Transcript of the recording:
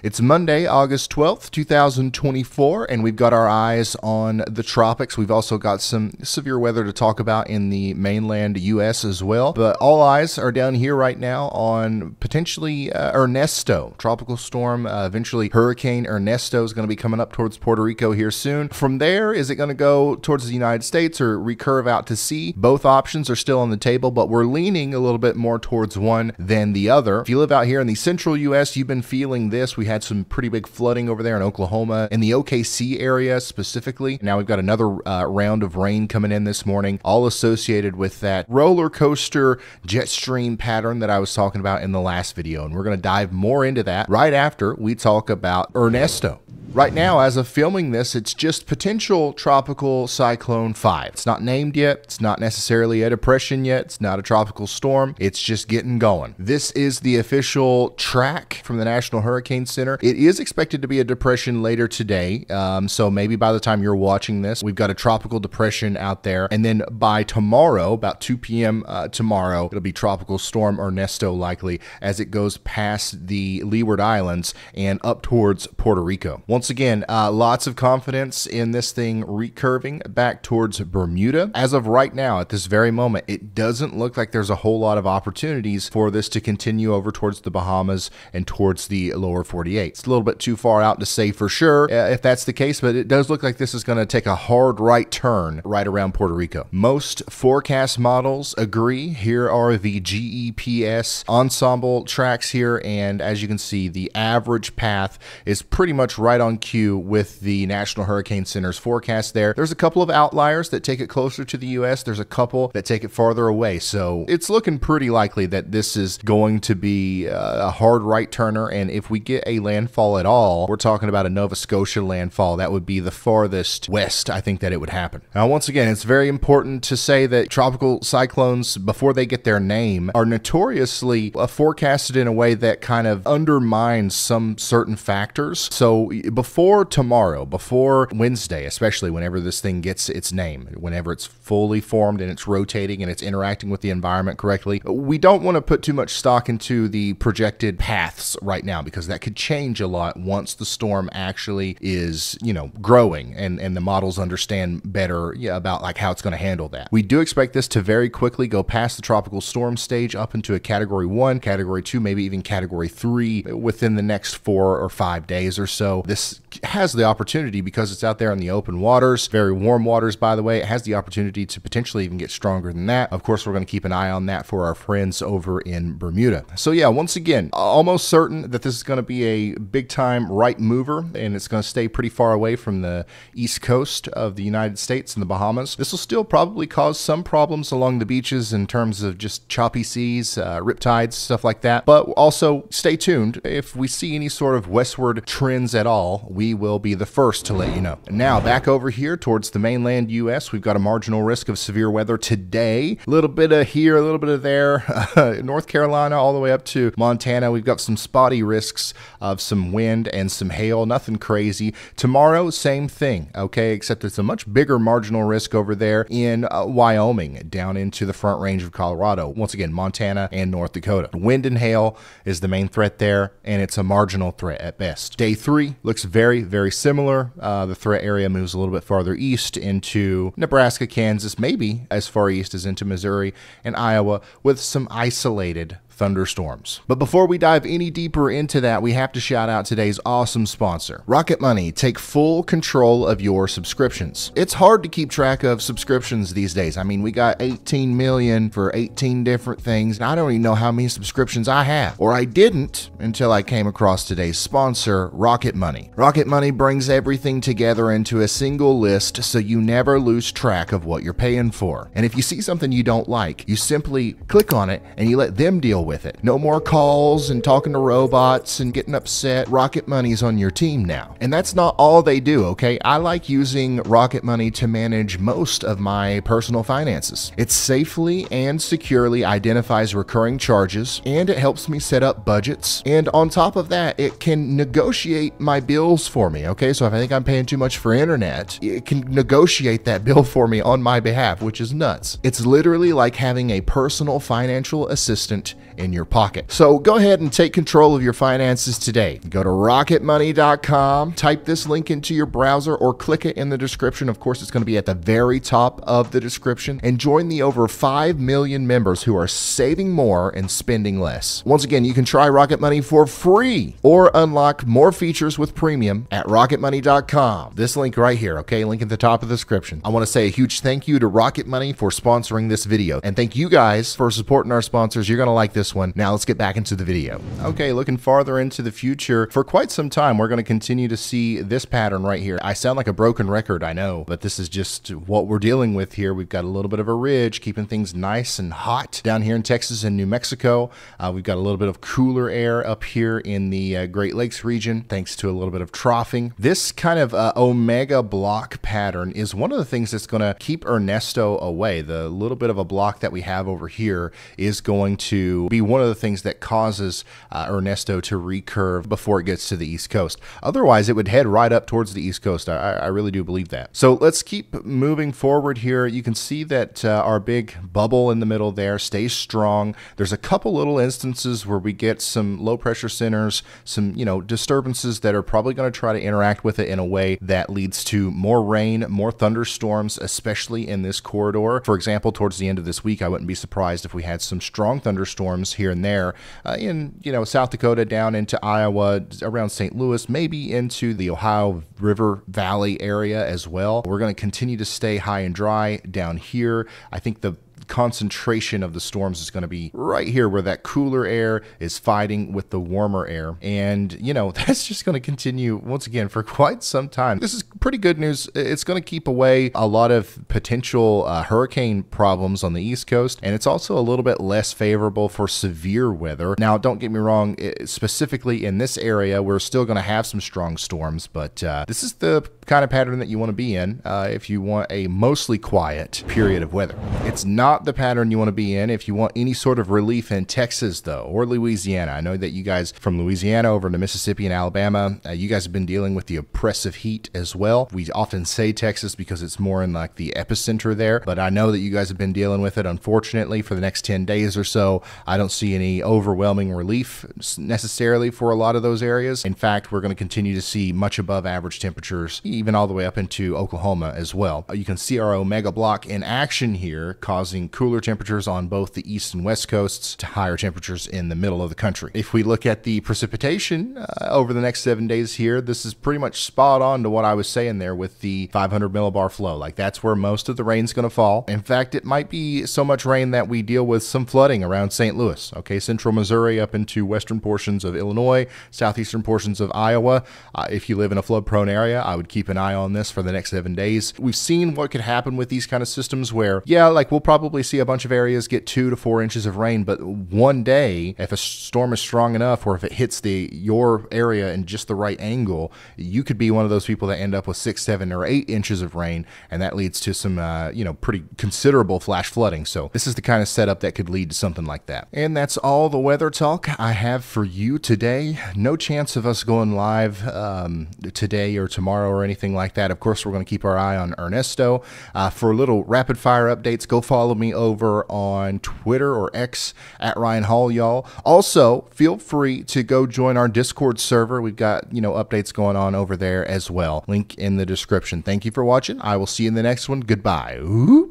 It's Monday, August 12th, 2024, and we've got our eyes on the tropics. We've also got some severe weather to talk about in the mainland U.S. as well. But all eyes are down here right now on potentially Ernesto, tropical storm. Eventually, Hurricane Ernesto is going to be coming up towards Puerto Rico here soon. From there, is it going to go towards the United States or recurve out to sea? Both options are still on the table, but we're leaning a little bit more towards one than the other. If you live out here in the central U.S., you've been feeling this. We had some pretty big flooding over there in Oklahoma, in the OKC area specifically. Now we've got another round of rain coming in this morning, all associated with that roller coaster jet stream pattern that I was talking about in the last video. And we're going to dive more into that right after we talk about Ernesto. Right now, as of filming this, it's just potential tropical cyclone 5. It's not named yet. It's not necessarily a depression yet. It's not a tropical storm. It's just getting going. This is the official track from the National Hurricane Center. It is expected to be a depression later today. So maybe by the time you're watching this, we've got a tropical depression out there. And then by tomorrow, about 2 p.m. Tomorrow, it'll be tropical storm Ernesto likely as it goes past the Leeward Islands and up towards Puerto Rico. Once again, lots of confidence in this thing recurving back towards Bermuda. As of right now, at this very moment, it doesn't look like there's a whole lot of opportunities for this to continue over towards the Bahamas and towards the lower 48. It's a little bit too far out to say for sure if that's the case, but it does look like this is going to take a hard right turn right around Puerto Rico. Most forecast models agree. Here are the GEPS ensemble tracks here, and as you can see, the average path is pretty much right on cue with the National Hurricane Center's forecast there. There's a couple of outliers that take it closer to the U.S. There's a couple that take it farther away. So it's looking pretty likely that this is going to be a hard right turner. And if we get a landfall at all, we're talking about a Nova Scotia landfall. That would be the farthest west I think that it would happen. Now, once again, it's very important to say that tropical cyclones, before they get their name, are notoriously forecasted in a way that kind of undermines some certain factors. So before tomorrow, before Wednesday, especially whenever this thing gets its name, whenever it's fully formed and it's rotating and it's interacting with the environment correctly, we don't want to put too much stock into the projected paths right now because that could change a lot once the storm actually is, growing and the models understand better about like how it's going to handle that. We do expect this to very quickly go past the tropical storm stage up into a category 1, category 2, maybe even category 3 within the next 4 or 5 days or so. This has the opportunity, because it's out there in the open waters, very warm waters, by the way, it has the opportunity to potentially even get stronger than that. Of course, we're going to keep an eye on that for our friends over in Bermuda. So yeah, once again, almost certain that this is going to be a big time right mover, and it's going to stay pretty far away from the east coast of the United States and the Bahamas. This will still probably cause some problems along the beaches in terms of just choppy seas, riptides, stuff like that. But also stay tuned. If we see any sort of westward trends at all, we will be the first to let you know. Now, back over here towards the mainland U.S., we've got a marginal risk of severe weather today. A little bit of here, a little bit of there. North Carolina all the way up to Montana. We've got some spotty risks of some wind and some hail. Nothing crazy. Tomorrow, same thing, okay, except it's a much bigger marginal risk over there in Wyoming, down into the Front Range of Colorado. Once again, Montana and North Dakota. Wind and hail is the main threat there, and it's a marginal threat at best. Day 3 looks very, very similar. The threat area moves a little bit farther east into Nebraska, Kansas, maybe as far east as into Missouri and Iowa, with some isolated thunderstorms. But before we dive any deeper into that, we have to shout out today's awesome sponsor. Rocket Money. Take full control of your subscriptions. It's hard to keep track of subscriptions these days. I mean, we got 18 million for 18 different things, and I don't even know how many subscriptions I have. Or I didn't until I came across today's sponsor, Rocket Money. Rocket Money brings everything together into a single list so you never lose track of what you're paying for. And if you see something you don't like, you simply click on it and you let them deal with it. No more calls and talking to robots and getting upset. Rocket Money's on your team now. And that's not all they do, okay? I like using Rocket Money to manage most of my personal finances. It safely and securely identifies recurring charges, and it helps me set up budgets. And on top of that, it can negotiate my bills for me, okay? So if I think I'm paying too much for internet, it can negotiate that bill for me on my behalf, which is nuts. It's literally like having a personal financial assistant in your pocket. So go ahead and take control of your finances today. Go to rocketmoney.com, type this link into your browser or click it in the description. Of course, it's going to be at the very top of the description, and join the over 5 million members who are saving more and spending less. Once again, you can try Rocket Money for free or unlock more features with premium at rocketmoney.com. This link right here, okay? Link at the top of the description. I want to say a huge thank you to Rocket Money for sponsoring this video, and thank you guys for supporting our sponsors. You're going to like this one. Now let's get back into the video. Okay, looking farther into the future, for quite some time, we're going to continue to see this pattern right here. I sound like a broken record, I know, but this is just what we're dealing with here. We've got a little bit of a ridge keeping things nice and hot down here in Texas and New Mexico. We've got a little bit of cooler air up here in the Great Lakes region, thanks to a little bit of troughing. This kind of omega block pattern is one of the things that's going to keep Ernesto away. The little bit of a block that we have over here is going to be one of the things that causes Ernesto to recurve before it gets to the East Coast. Otherwise, it would head right up towards the East Coast. I really do believe that. So let's keep moving forward here. You can see that our big bubble in the middle there stays strong. There's a couple little instances where we get some low pressure centers, some, disturbances that are probably going to try to interact with it in a way that leads to more rain, more thunderstorms, especially in this corridor. For example, towards the end of this week, I wouldn't be surprised if we had some strong thunderstorms here and there in, South Dakota down into Iowa, around St. Louis, maybe into the Ohio River Valley area as well. We're going to continue to stay high and dry down here. I think the concentration of the storms is going to be right here where that cooler air is fighting with the warmer air, and that's just going to continue once again for quite some time. This is pretty good news. It's going to keep away a lot of potential hurricane problems on the East Coast, and it's also a little bit less favorable for severe weather. Now, don't get me wrong, specifically in this area we're still going to have some strong storms, but this is the kind of pattern that you want to be in if you want a mostly quiet period of weather. It's not the pattern you want to be in if you want any sort of relief in Texas, though, or Louisiana. I know that you guys from Louisiana over to Mississippi and Alabama, you guys have been dealing with the oppressive heat as well. We often say Texas because it's more in like the epicenter there, but I know that you guys have been dealing with it. Unfortunately, for the next 10 days or so, I don't see any overwhelming relief necessarily for a lot of those areas. In fact, we're going to continue to see much above average temperatures, even all the way up into Oklahoma as well. You can see our omega block in action here, causing cooler temperatures on both the east and west coasts to higher temperatures in the middle of the country. If we look at the precipitation over the next 7 days here, this is pretty much spot on to what I was saying there with the 500 millibar flow. Like, that's where most of the rain's going to fall. In fact, it might be so much rain that we deal with some flooding around St. Louis, okay, central Missouri up into western portions of Illinois, southeastern portions of Iowa. If you live in a flood prone area, I would keep an eye on this for the next 7 days. We've seen what could happen with these kind of systems where, yeah, like we'll probably see a bunch of areas get 2 to 4 inches of rain, but one day, if a storm is strong enough, or if it hits your area in just the right angle, you could be one of those people that end up with 6, 7, or 8 inches of rain, and that leads to some, pretty considerable flash flooding. So this is the kind of setup that could lead to something like that. And that's all the weather talk I have for you today. No chance of us going live today or tomorrow or anything like that. Of course, we're going to keep our eye on Ernesto. For little rapid fire updates, go follow me over on Twitter or X at Ryan Hall, y'all. Also, feel free to go join our Discord server. We've got, updates going on over there as well. Link in the description. Thank you for watching. I will see you in the next one. Goodbye. Ooh.